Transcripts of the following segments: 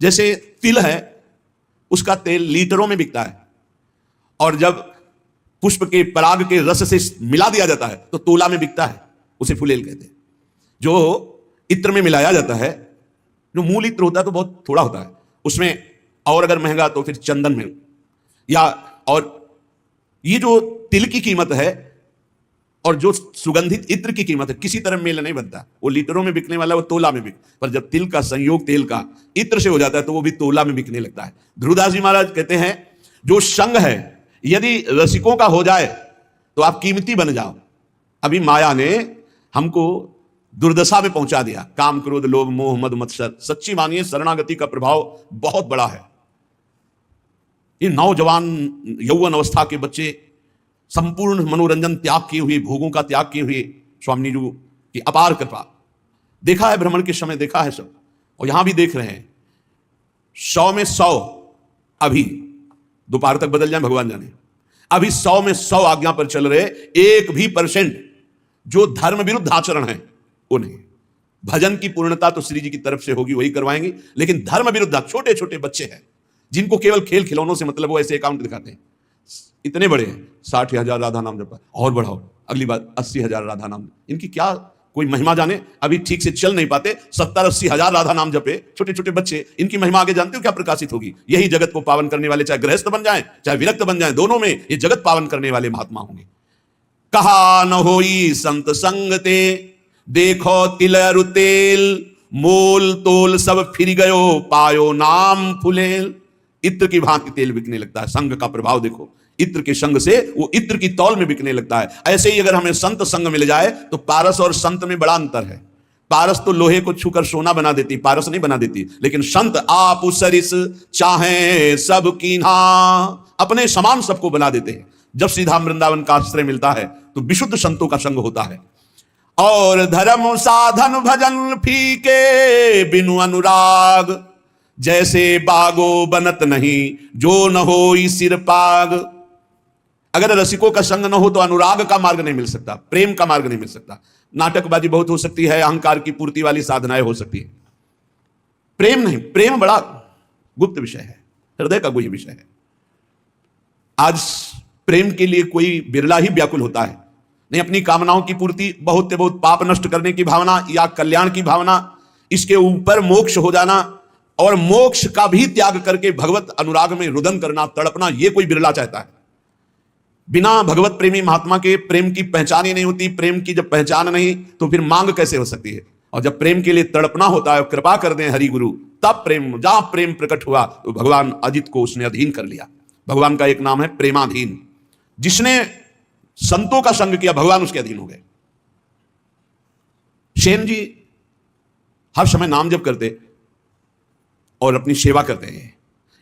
जैसे तिल है, उसका तेल लीटरों में बिकता है, और जब पुष्प के पराग के रस से मिला दिया जाता है तो तोला में बिकता है, उसे फुलेल कहते हैं। जो इत्र में मिलाया जाता है, जो मूल इत्र होता है तो बहुत थोड़ा होता है उसमें, और अगर महंगा तो फिर चंदन में, या और ये जो तिल की कीमत है और जो सुगंधित इत्र की कीमत है, किसी तरह मेल नहीं बनता। वो लीटरों में बिकने वाला वो तोला में बिक, पर जब तिल का संयोग तेल का इत्र से हो जाता है तो वो भी तोला में बिकने लगता है। ध्रुवदास जी महाराज कहते हैं, जो संग है यदि रसिकों का हो जाए तो आप कीमती बन जाओ। अभी माया ने हमको दुर्दशा में पहुंचा दिया, काम क्रोध लोभ मोह मद मत्सर। सच्ची मानिए शरणागति का प्रभाव बहुत बड़ा है। ये नौजवान यौवन अवस्था के बच्चे संपूर्ण मनोरंजन त्याग किए हुए, भोगों का त्याग किए हुए, स्वामी जी की अपार कृपा। देखा है भ्रमण के समय, देखा है सब, और यहां भी देख रहे हैं। 100 में 100 अभी दोपहर तक बदल जाए भगवान जाने। अभी 100 में 100 आज्ञा पर चल रहे, 1% जो धर्म विरुद्ध आचरण है वो नहीं। भजन की पूर्णता तो श्री जी की तरफ से होगी, वही करवाएंगे, लेकिन धर्म विरुद्ध छोटे छोटे बच्चे हैं जिनको केवल खेल खिलौनों से मतलब, वो ऐसे अकाउंट दिखाते हैं, इतने बड़े हैं, 60,000 राधा नाम जपा, और बढ़ाओ अगली बार 80,000 राधा नाम। इनकी क्या कोई महिमा जाने? अभी ठीक से चल नहीं पाते, 70-80 हजार राधा नाम जपे छोटे छोटे बच्चे, इनकी महिमा आगे जानते हो क्या प्रकाशित होगी? यही जगत को पावन करने वाले, चाहे गृहस्थ बन जाएं चाहे विरक्त बन जाएं, दोनों में ये जगत पावन करने वाले महात्मा होंगे। कहा न होई संत संग ते, देखो तिल अरु तेल, मोल तोल सब फिर गयो, पायो नाम फुलेल। इत्र की भांति तेल बिकने लगता है। संग का प्रभाव देखो, इत्र के संग से वो इत्र की तौल में बिकने लगता है। ऐसे ही अगर हमें संत संग मिल जाए तो पारस और संत में बड़ा अंतर है। पारस तो लोहे को छूकर सोना बना देती, पारस नहीं बना देती, लेकिन संत आप सरिस चाहे सब कीन्हा, अपने समान सबको बना देते हैं। जब सीधा वृंदावन का आश्रय मिलता है तो विशुद्ध संतों का संग होता है। और धर्म साधन भजन फीके बिनु अनुराग, जैसे बागो बनत नहीं जो न होई सिर पाग। अगर रसिकों का संग न हो तो अनुराग का मार्ग नहीं मिल सकता, प्रेम का मार्ग नहीं मिल सकता। नाटकबाजी बहुत हो सकती है, अहंकार की पूर्ति वाली साधनाएं हो सकती है, प्रेम नहीं। प्रेम बड़ा गुप्त विषय है, हृदय का कोई विषय है। आज प्रेम के लिए कोई बिरला ही व्याकुल होता है, नहीं अपनी कामनाओं की पूर्ति, बहुत से बहुत पाप नष्ट करने की भावना या कल्याण की भावना, इसके ऊपर मोक्ष हो जाना और मोक्ष का भी त्याग करके भगवत अनुराग में रुदन करना, तड़पना, ये कोई बिरला चाहता है। बिना भगवत प्रेमी महात्मा के प्रेम की पहचान ही नहीं होती। प्रेम की जब पहचान नहीं तो फिर मांग कैसे हो सकती है? और जब प्रेम के लिए तड़पना होता है, कृपा कर दें हरि गुरु, तब प्रेम, जहां प्रेम प्रकट हुआ तो भगवान अजित को उसने अधीन कर लिया। भगवान का एक नाम है प्रेमाधीन। जिसने संतों का संग किया भगवान उसके अधीन हो गए। सेन जी हर समय नाम जप करते और अपनी सेवा करते हैं।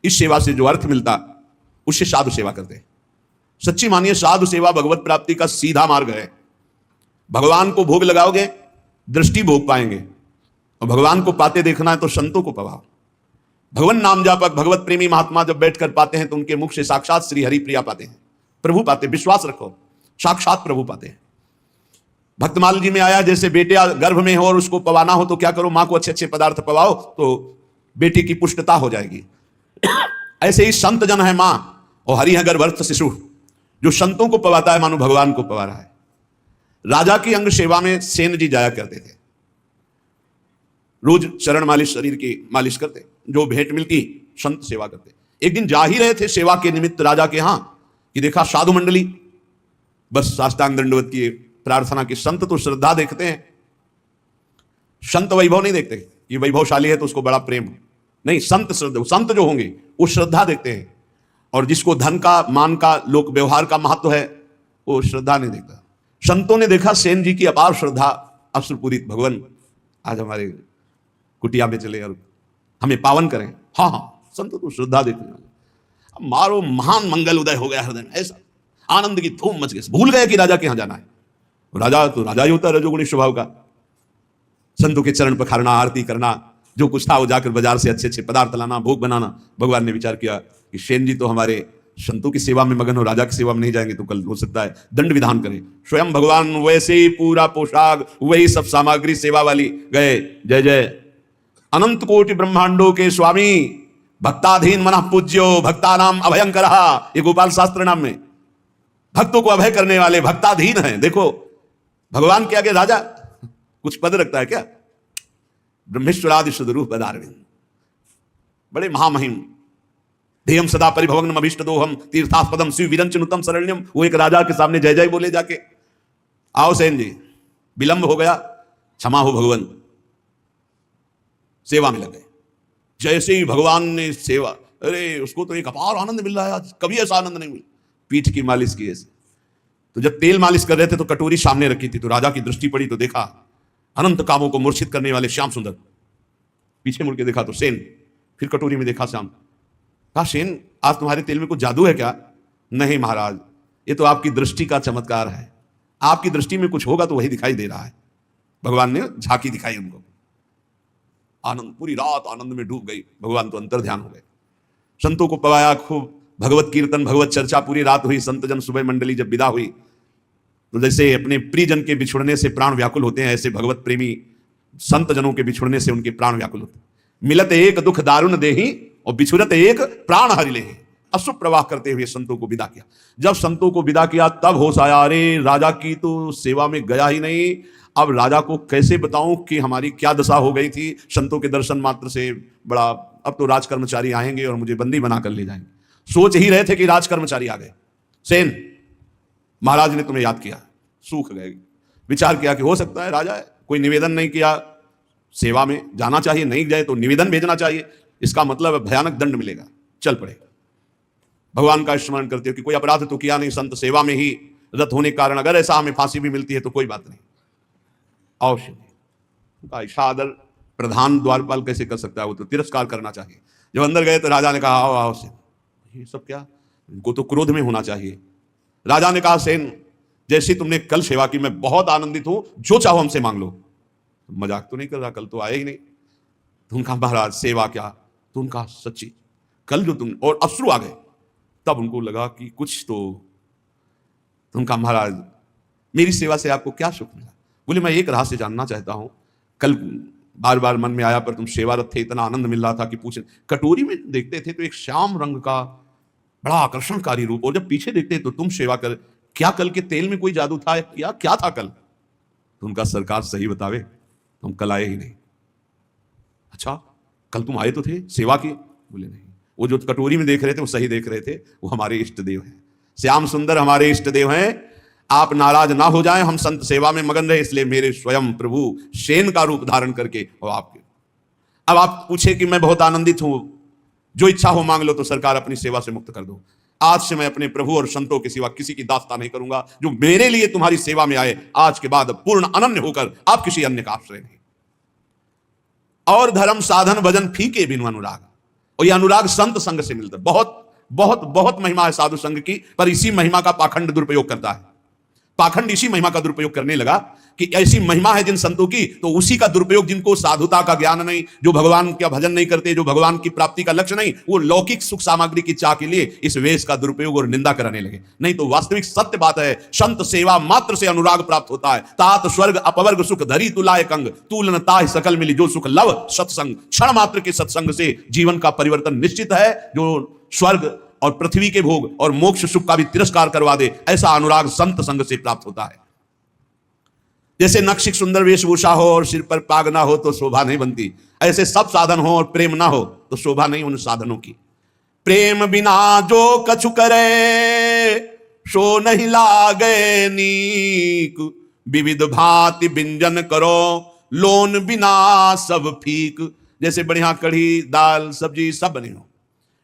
इस सेवा से जो अर्थ मिलता उससे साधु सेवा करते हैं। सच्ची मानिए साधु सेवा भगवत प्राप्ति का सीधा मार्ग है। भगवान को भोग लगाओगे दृष्टि भोग पाएंगे, और भगवान को पाते देखना है तो संतों को पाओ। भगवान नाम जापक भगवत प्रेमी महात्मा जब बैठकर पाते हैं तो उनके मुख से साक्षात श्री हरि प्रिया पाते हैं, प्रभु पाते। विश्वास रखो, साक्षात प्रभु पाते हैं। भक्तमाल जी में आया, जैसे बेटे गर्भ में हो और उसको पवाना हो तो क्या करो? मां को अच्छे अच्छे पदार्थ पवाओ तो बेटी की पुष्टता हो जाएगी। ऐसे ही संत जन है मां और हरि है गर्भस्थ शिशु। जो संतों को पवाता है मानो भगवान को पवा रहा है। राजा की अंग सेवा में सेन जी जाया करते थे, रोज चरण मालिश, शरीर की मालिश करते, जो भेंट मिलती संत सेवा करते। एक दिन जा ही रहे थे सेवा के निमित्त राजा के यहां कि देखा साधु मंडली, बस साष्टांग दंडवत की प्रार्थना की। संत तो श्रद्धा देखते हैं, संत वैभव नहीं देखते। ये वैभवशाली है तो उसको बड़ा प्रेम नहीं, संत श्रद्धा, संत जो होंगे वो श्रद्धा देखते हैं। और जिसको धन का, मान का, लोक व्यवहार का महत्व है वो श्रद्धा नहीं देखता। संतों ने देखा सेन जी की अपार श्रद्धा, अश्रुपूरित, भगवान आज हमारे कुटिया में चले और हमें पावन करें। हाँ हाँ, संत तो श्रद्धा देखने वाले। मारो महान मंगल उदय हो गया हृदय में, ऐसा आनंद की धूम मच गई। भूल गए कि राजा के यहां जाना है। राजा तो राजा ही होता है, रजोगुणी स्वभाव का। संतों के चरण पखारना, आरती करना, जो कुछ था वो जाकर बाजार से अच्छे अच्छे पदार्थ लाना, भोग बनाना। भगवान ने विचार किया कि सेन जी तो हमारे संतों की सेवा में मगन हो, राजा की सेवा में नहीं जाएंगे तो कल हो सकता है दंड विधान करें। स्वयं भगवान वैसे ही पूरा पोशाक, वही सब सामग्री सेवा वाली गए। जय जय अनंत कोटि ब्रह्मांडों के स्वामी, भक्ताधीन मनः पूज्यो भक्तानाम अभयंकर, ये गोपाल शास्त्र नाम में भक्तों को अभय करने वाले भक्ताधीन हैं। देखो भगवान के आगे राजा कुछ पद रखता है क्या? ब्रह्मेश्वरादि सुदरूप पदारविंद, बड़े महामहिम। ध्येयम सदा परिभवग्नम अभीष्ट दोहम तीर्थास्पदम शिव विरंचनुतम शरण्यम। वो एक राजा के सामने जय जय बोले जाके, आओ सेन जी विलंब हो गया, क्षमा हो भगवान। सेवा में लग गए। जैसे ही भगवान ने सेवा, अरे उसको तो एक अपार आनंद मिल रहा है आज, कभी ऐसा आनंद नहीं मिला। पीठ की मालिश की ऐसे, तो जब तेल मालिश कर रहे थे तो कटोरी सामने रखी थी, तो राजा की दृष्टि पड़ी तो देखा अनंत कामों को मूर्छित करने वाले श्याम सुंदर। पीछे मुड़ के देखा तो सेन, फिर कटोरी में देखा श्याम। कहा सेन आज तुम्हारे तेल में कुछ जादू है क्या? नहीं महाराज, ये तो आपकी दृष्टि का चमत्कार है, आपकी दृष्टि में कुछ होगा तो वही दिखाई दे रहा है। भगवान ने झांकी दिखाई उनको। आनंद, पूरी रात आनंद में डूब गई। भगवान तो अंतर ध्यान हो गए। संतों को पवाया खूब, भगवत कीर्तन भगवत चर्चा पूरी रात हुई। संत जन सुबह मंडली जब विदा हुई तो जैसे अपने प्रियजन के बिछुड़ने से प्राण व्याकुल होते हैं, ऐसे भगवत प्रेमी संत जनों के बिछुड़ने से उनके प्राण व्याकुल होते हैं। मिलत एक दुख दारुण देही और बिछुड़त एक प्राण हरि लेहि। अश्रु प्रवाह करते हुए संतों को विदा किया। जब संतों को विदा किया तब होश आया, अरे राजा की तो सेवा में गया ही नहीं, अब राजा को कैसे बताऊं कि हमारी क्या दशा हो गई थी संतों के दर्शन मात्र से। बड़ा, अब तो राज कर्मचारी आएंगे और मुझे बंदी बनाकर ले जाएंगे। सोच ही रहे थे कि राज कर्मचारी आ गए। सेन, महाराज ने तुम्हें याद किया, सूख गए। विचार किया कि हो सकता है राजा है, कोई निवेदन नहीं किया, सेवा में जाना चाहिए, नहीं जाए तो निवेदन भेजना चाहिए, इसका मतलब भयानक दंड मिलेगा, चल पड़े। भगवान का स्मरण करते हो कि कोई अपराध तो किया नहीं, संत सेवा में ही रत होने के कारण अगर ऐसा हमें फांसी भी मिलती है तो कोई बात नहीं, अवश्य नहीं। आदर प्रधान द्वारपाल कैसे कर सकता है, वो तो तिरस्कार करना चाहिए। जब अंदर गए तो राजा ने कहा आओ आओ सेन। ये सब क्या, इनको तो क्रोध में होना चाहिए। राजा ने कहा सेन जैसी तुमने कल सेवा की मैं बहुत आनंदित हूं, जो चाहो हमसे मांग लो। मजाक तो नहीं कर रहा, कल तो आए ही नहीं। तो उनका महाराज सेवा क्या, तो उनका सच्ची कल जो तुम, और अश्रु आ गए। तब उनको लगा कि कुछ तो उनका महाराज मेरी सेवा से आपको क्या सुख मिला? बोले मैं एक रहस्य जानना चाहता हूं, कल बार बार मन में आया पर तुम सेवारत थे, इतना आनंद मिल रहा था कि पूछे। कटोरी में देखते थे तो एक श्याम रंग का बड़ा आकर्षणकारी रूप, और जब पीछे देखते तो तुम सेवा कर, क्या कल के तेल में कोई जादू था या क्या था कल? तो उनका सरकार सही बतावे, तुम कल आए ही नहीं। अच्छा कल तुम आए तो थे सेवा की? बोले नहीं, वो जो कटोरी में देख रहे थे वो सही देख रहे थे, वो हमारे इष्ट देव हैं, श्याम सुंदर हमारे इष्ट देव हैं। आप नाराज ना हो जाएं, हम संत सेवा में मगन रहे, इसलिए मेरे स्वयं प्रभु सेन का रूप धारण करके और आपके। अब आप पूछे कि मैं बहुत आनंदित हूं, जो इच्छा हो मांग लो, तो सरकार अपनी सेवा से मुक्त कर दो। आज से मैं अपने प्रभु और संतों के सिवा किसी की दास्ता नहीं करूंगा। जो मेरे लिए तुम्हारी सेवा में आए, आज के बाद पूर्ण अनन्य होकर आप किसी अन्य का आश्रय नहीं। और धर्म साधन भजन फीके बिनु अनुराग, और यह अनुराग संत संग से मिलता है। बहुत बहुत बहुत महिमा है साधु संग की, पर इसी महिमा का पाखंड दुरुपयोग करता है। पाखंड इसी महिमा का दुरुपयोग करने लगा कि ऐसी महिमा है जिन संतों की, तो उसी का दुरुपयोग, जिनको साधुता का ज्ञान नहीं, जो भगवान का भजन नहीं करते, जो भगवान की प्राप्ति का लक्ष्य नहीं, वो लौकिक सुख सामग्री की चाह के लिए इस वेश का दुरुपयोग और निंदा कराने लगे। नहीं तो वास्तविक सत्य बात है, संत सेवा मात्र से अनुराग प्राप्त होता है। तात स्वर्ग अपवर्ग सुख धरी तुलाय कंग, तूलन ताहि सकल मिली जो सुख लव सत्संग। क्षण मात्र के सत्संग से जीवन का परिवर्तन निश्चित है। जो स्वर्ग और पृथ्वी के भोग और मोक्ष सुख का भी तिरस्कार करवा दे, ऐसा अनुराग संत संग से प्राप्त होता है। जैसे नक्शिक सुंदर वेशभूषा हो और सिर पर पाग ना हो तो शोभा नहीं बनती, ऐसे सब साधन हो और प्रेम ना हो तो शोभा नहीं उन साधनों की। प्रेम बिना जो कछु करे, सो नहीं लागे नीक। विविध भांति व्यंजन करो, लोन बिना सब फीक। जैसे बढ़िया कढ़ी दाल सब्जी सब बनी हो,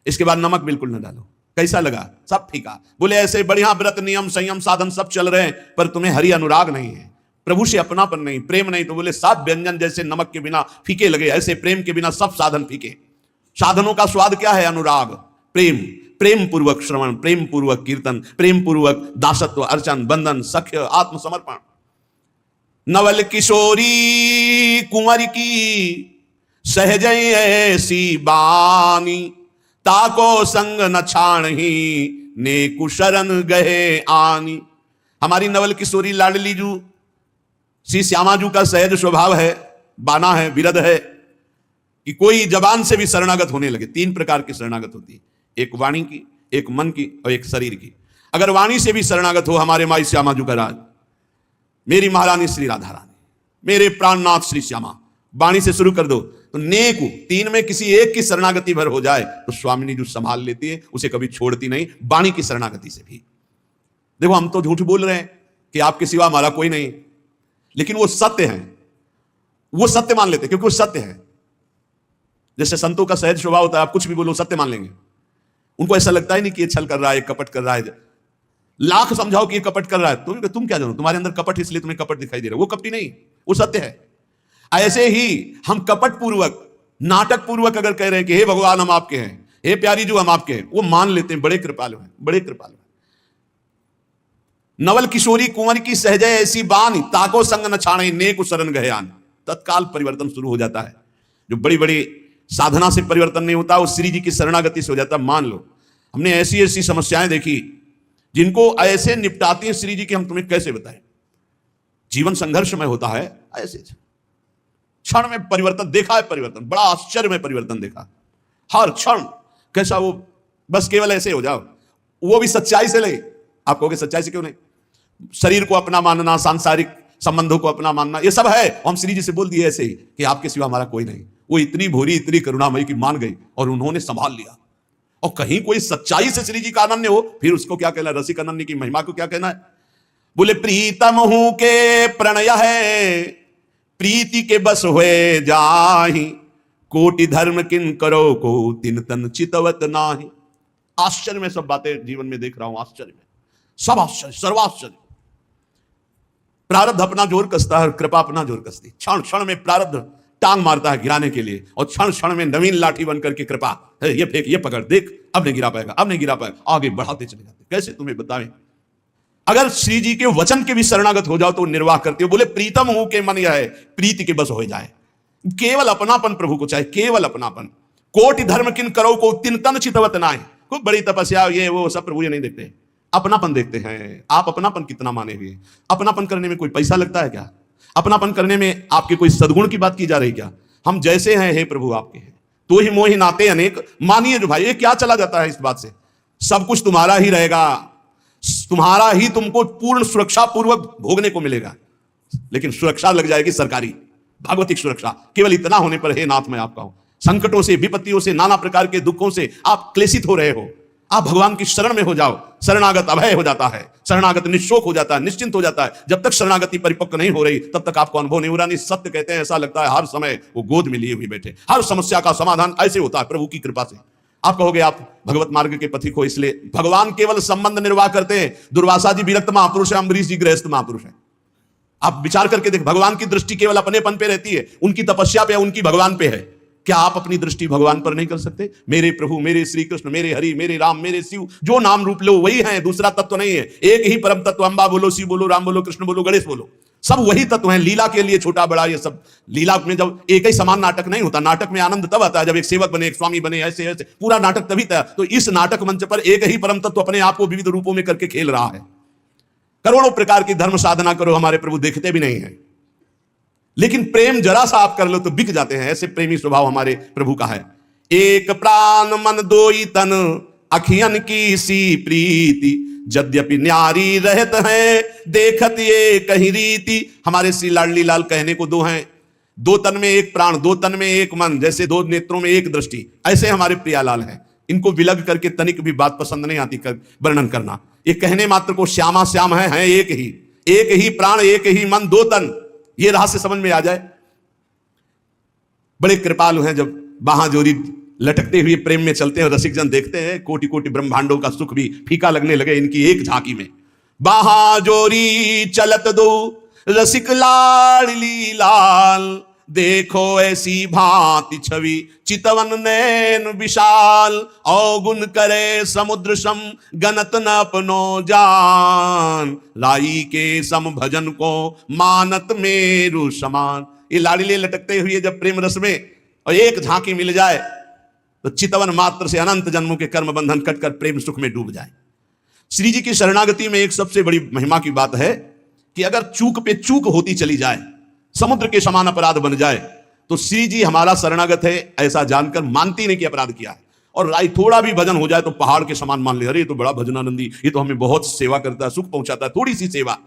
इसके बाद नमक बिल्कुल न डालो, कैसा लगा? सब फीका। बोले ऐसे बढ़िया व्रत नियम संयम साधन सब चल रहे हैं, पर तुम्हें हरि अनुराग नहीं है, प्रभु से अपनापन नहीं, प्रेम नहीं, तो बोले सब व्यंजन जैसे नमक के बिना फीके लगे, ऐसे प्रेम के बिना सब साधन फीके। साधनों का स्वाद क्या है? अनुराग, प्रेम। प्रेम पूर्वक श्रवण, प्रेम पूर्वक कीर्तन, प्रेम पूर्वक दासत्व, अर्चन, बंधन, सख्य, आत्मसमर्पण। नवल किशोरी कुंवर की सहज ऐसी बानी, ताको संग न छाणही नेकु शरण गए आनी। हमारी नवल किशोरी लाडली जू श्री श्यामाजू का सहज स्वभाव है, बाना है, विरध है, कि कोई जबान से भी शरणागत होने लगे। 3 प्रकार की शरणागत होती है, एक वाणी की, एक मन की और एक शरीर की। अगर वाणी से भी शरणागत हो, हमारे माई श्यामा जुगराज, मेरी महारानी श्री राधा रानी, मेरे प्राणनाथ श्री श्यामा, वाणी से शुरू कर दो तो नेक 3 में किसी एक की शरणागति भर हो जाए तो स्वामिनी जो संभाल लेती है, उसे कभी छोड़ती नहीं, वाणी की शरणागति से भी। देखो हम तो झूठ बोल रहे हैं कि आपके सिवा हमारा कोई नहीं, लेकिन वो सत्य है, वो सत्य मान लेते क्योंकि वो सत्य है। जैसे संतों का सहज स्वभाव होता है, आप कुछ भी बोलो सत्य मान लेंगे। उनको ऐसा लगता ही नहीं कि ये छल कर रहा है, कपट कर रहा है। लाख समझाओ कि ये कपट कर रहा है, तुम क्या जानो, तुम्हारे अंदर कपट इसलिए तुम्हें कपट दिखाई दे रहा है, वो कपटी नहीं, वो सत्य है। ऐसे ही हम कपट पूर्वक, नाटक पूर्वक अगर कह रहे हैं कि हे भगवान हम आपके हैं, हे प्यारी जो हम आपके हैं, वो मान लेते हैं। बड़े कृपालु हैं, बड़े कृपालु हैं। नवल किशोरी कुंवर की सहजय ऐसी बानी, ताको संग न छाणे नेक शरण गए आन। तत्काल परिवर्तन शुरू हो जाता है। जो बड़ी बड़ी साधना से परिवर्तन नहीं होता, वो श्री जी की शरणागति से हो जाता। मान लो हमने ऐसी ऐसी समस्याएं देखी जिनको ऐसे निपटाती हैं श्री जी की, हम तुम्हें कैसे बताएं। जीवन संघर्षमय होता है, ऐसे क्षण में परिवर्तन देखा है, परिवर्तन बड़ा आश्चर्य में परिवर्तन देखा। हर क्षण कैसा वो, बस केवल ऐसे हो जाओ, वो भी सच्चाई से ले। आप कहोगे सच्चाई से क्यों नहीं, शरीर को अपना मानना, सांसारिक संबंधों को अपना मानना, ये सब है। हम श्री जी से बोल दिए ऐसे ही कि आपके सिवा हमारा कोई नहीं। वो इतनी भोरी, इतनी करुणामयी की मान गई और उन्होंने संभाल लिया। और कहीं कोई सच्चाई से श्री जी का अनन्य हो, फिर उसको क्या कहना, रसिक अनन्य की महिमा को क्या कहना है। बोले प्रीतम हूं के प्रणय है, प्रीति के बस हुए जाहि, कोटि धर्म किन करो को तिन तन चितवत नाही। आश्चर्य में सब बातें जीवन में देख रहा हूं, आश्चर्य में सब आश्चर्य, सर्वाश्चर्य। प्रारब्ध अपना जोर कसता है, कृपा अपना जोर कसती। क्षण क्षण में प्रारब्ध टांग मारता है गिराने के लिए, और क्षण क्षण में नवीन लाठी बनकर के कृपा, ये फेंक, ये पकड़, देख अब नहीं गिरा पाएगा, अब नहीं गिरा पाएगा, आगे बढ़ाते चले जाते। कैसे तुम्हें बताएं। अगर श्री जी के वचन के भी शरणागत हो जाओ तो निर्वाह करते हो। बोले प्रीतम हूं के मन यह है, प्रीति के बस हो जाए। केवल अपनापन प्रभु को चाहे, केवल अपनापन। कोटि धर्म किन करो को तिन तन चितवत नाहि। खूब बड़ी तपस्या ये वो सब प्रभु ये नहीं देखते, अपनापन देखते हैं। आप अपनापन कितना माने हुए। अपनापन करने में कोई पैसा लगता है क्या? अपनापन करने में आपके कोई सद्गुण की बात की जा रही क्या? हम जैसे हैं हे प्रभु आपके हैं, तो ही मोहि नाते अनेक। मानिए जो भाई, ये क्या चला जाता है इस बात से, सब कुछ तुम्हारा ही रहेगा, तुम्हारा ही तुमको पूर्ण सुरक्षा पूर्वक भोगने को मिलेगा। लेकिन सुरक्षा लग जाएगी सरकारी, भागवतिक सुरक्षा। केवल इतना होने पर हे नाथ मैं आपका हूं। संकटों से, विपत्तियों से, नाना प्रकार के दुखों से आप क्लेशित हो रहे हो, आप भगवान की शरण में हो जाओ। शरणागत अभय हो जाता है, शरणागत निश्चोक हो जाता है, निश्चिंत हो जाता है। जब तक शरणागति परिपक्व नहीं हो रही तब तक आपको अनुभव नहीं हो रहा। नहीं, सत्य कहते हैं, ऐसा लगता है हर समय वो गोद में लिए हुए बैठे। हर समस्या का समाधान ऐसे होता है प्रभु की कृपा से। आप कहोगे आप भगवत मार्ग के पथिक हो, इसलिए भगवान केवल संबंध निर्वाह करते हैं। दुर्वासा जी विरक्त महापुरुष है, अम्बरीश जी गृहस्थ महापुरुष है। आप विचार करके देख, भगवान की दृष्टि केवल अपनेपन पे रहती है, उनकी तपस्या पे, उनकी भगवान पे है। क्या आप अपनी दृष्टि भगवान पर नहीं कर सकते? मेरे प्रभु, मेरे श्री कृष्ण, मेरे हरि, मेरे राम, मेरे शिव, जो नाम रूप लो वही है, दूसरा तत्व नहीं है। एक ही परम तत्व, अम्बा बोलो, शिव बोलो, राम बोलो, कृष्ण बोलो, गणेश बोलो, सब वही तत्व है। लीला के लिए छोटा बड़ा ये सब, लीला में जब एक ही समान नाटक नहीं होता। नाटक में आनंद तब आता है जब एक सेवक बने, एक स्वामी बने, ऐसे ऐसे पूरा नाटक तभी था। तो इस नाटक मंच पर एक ही परम तत्व अपने आप को विविध रूपों में करके खेल रहा है। करोड़ों प्रकार की धर्म साधना करो, हमारे प्रभु देखते भी नहीं है, लेकिन प्रेम जरा सा आप कर लो तो बिक जाते हैं। ऐसे प्रेमी स्वभाव हमारे प्रभु का है। एक प्राण मन दोई तन, अखियन की सी प्रीति, यद्यपि न्यारी रहत है, देखत ये कहीं रीति। हमारे श्री लाडली लाल कहने को दो हैं, दो तन में एक प्राण, दो तन में एक मन, जैसे दो नेत्रों में एक दृष्टि, ऐसे हमारे प्रियालाल हैं। इनको विलग करके तनिक भी बात पसंद नहीं आती वर्णन करना। ये कहने मात्र को श्यामा श्याम है एक ही प्राण, एक ही मन, दो तन। ये रहस्य समझ में आ जाए। बड़े कृपालु हैं, जब बाहां जोरी लटकते हुए प्रेम में चलते हैं, रसिक जन देखते हैं, कोटि कोटि ब्रह्मांडों का सुख भी फीका लगने लगे इनकी एक झांकी में। बाहां जोरी चलत दो रसिक लाडली लाल, देखो ऐसी भांति छवि चितवन नैन विशाल, अवगुण करे समुद्र सम गनत न अपनो जान, लाई के सम भजन को मानत मेरु समान। ये लाडीले लटकते हुए जब प्रेम रस में और एक झांकी मिल जाए तो चितवन मात्र से अनंत जन्मों के कर्म बंधन कटकर प्रेम सुख में डूब जाए। श्री जी की शरणागति में एक सबसे बड़ी महिमा की बात है कि अगर चूक पे चूक होती चली जाए, समुद्र के समान अपराध बन जाए, तो श्री जी हमारा शरणागत है ऐसा जानकर मानती नहीं कि अपराध किया है। और राय थोड़ा भी भजन हो जाए तो पहाड़ के समान मान ले, अरे ये तो बड़ा भजनानंदी, ये तो हमें बहुत सेवा करता है, सुख पहुंचाता है, थोड़ी सी सेवा।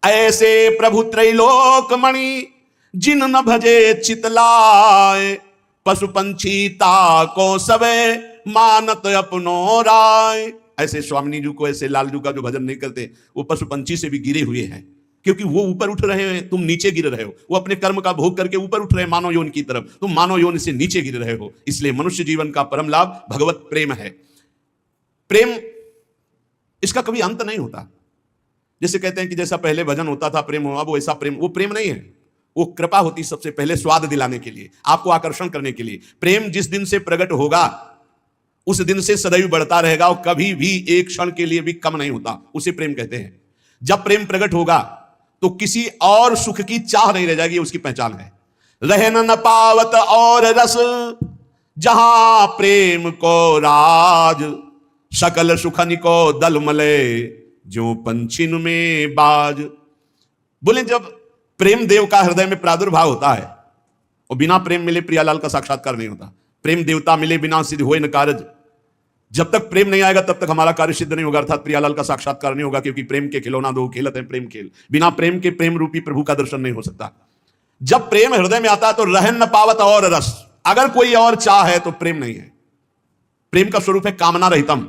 ऐसे प्रभु त्रैलोक मणि जिन न भजे चितलाए, पशु पंछी ताको सबे मानत अपनो राय। ऐसे स्वामिनी जी को, ऐसे लालजू का जो भजन नहीं करते, वो पशु पंछी से भी गिरे हुए हैं, क्योंकि वो ऊपर उठ रहे हैं, तुम नीचे गिर रहे हो। वो अपने कर्म का भोग करके ऊपर उठ रहे हैं मानव यौन की तरफ, तुम मानव यौन से नीचे गिर रहे हो। इसलिए मनुष्य जीवन का परम लाभ भगवत प्रेम है। प्रेम इसका कभी अंत नहीं होता। जैसे कहते हैं कि जैसा पहले भजन होता था प्रेम हुआ, वो ऐसा प्रेम, वो प्रेम नहीं है। वो कृपा होती सबसे पहले स्वाद दिलाने के लिए, आपको आकर्षण करने के लिए। प्रेम जिस दिन से प्रकट होगा उस दिन से सदैव बढ़ता रहेगा और कभी भी एक क्षण के लिए भी कम नहीं होता, उसे प्रेम कहते हैं। जब प्रेम प्रकट होगा तो किसी और सुख की चाह नहीं रह जाएगी, उसकी पहचान है। रहन न पावत और रस जहां प्रेम को राज, सकल सुखन को दल मले जो पंछिन में बाज। बोले जब प्रेम देव का हृदय में प्रादुर्भाव होता है, और बिना प्रेम मिले प्रियालाल का साक्षात्कार नहीं होता। प्रेम देवता मिले बिना सिद्ध होए न कारज। जब तक प्रेम नहीं आएगा तब तक हमारा कार्य सिद्ध नहीं होगा, अर्थात प्रियालाल का साक्षात्कार नहीं होगा, क्योंकि प्रेम के खिलौना दो खेलत है प्रेम खेल। बिना प्रेम के प्रेम रूपी प्रभु का दर्शन नहीं हो सकता। जब प्रेम हृदय में आता है तो रहन न पावत और रस, अगर कोई और चाह है तो प्रेम नहीं है। प्रेम का स्वरूप है कामना रहितम।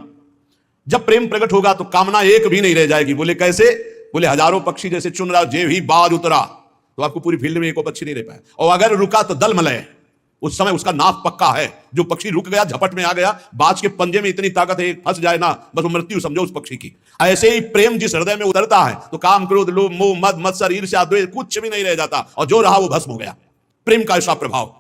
जब प्रेम प्रकट होगा तो कामना एक भी नहीं रह जाएगी। बोले कैसे? बोले हजारों पक्षी जैसे चुन रहा, जे भी बाज उतरा तो आपको पूरी फील्ड में एक पक्षी नहीं रह पाया, और अगर रुका तो दल मलय, उस समय उसका नाक पक्का है। जो पक्षी रुक गया, झपट में आ गया, बाज के पंजे में इतनी ताकत है, फंस जाए ना बस वो मृत्यु समझो उस पक्षी की। ऐसे ही प्रेम जिस हृदय में उतरता है तो काम, क्रोध, लोभ, मोह, मद, मत्सर, ईर्ष्या, द्वेष कुछ भी नहीं रह जाता, और जो रहा वो भस्म हो गया। प्रेम का ऐसा प्रभाव।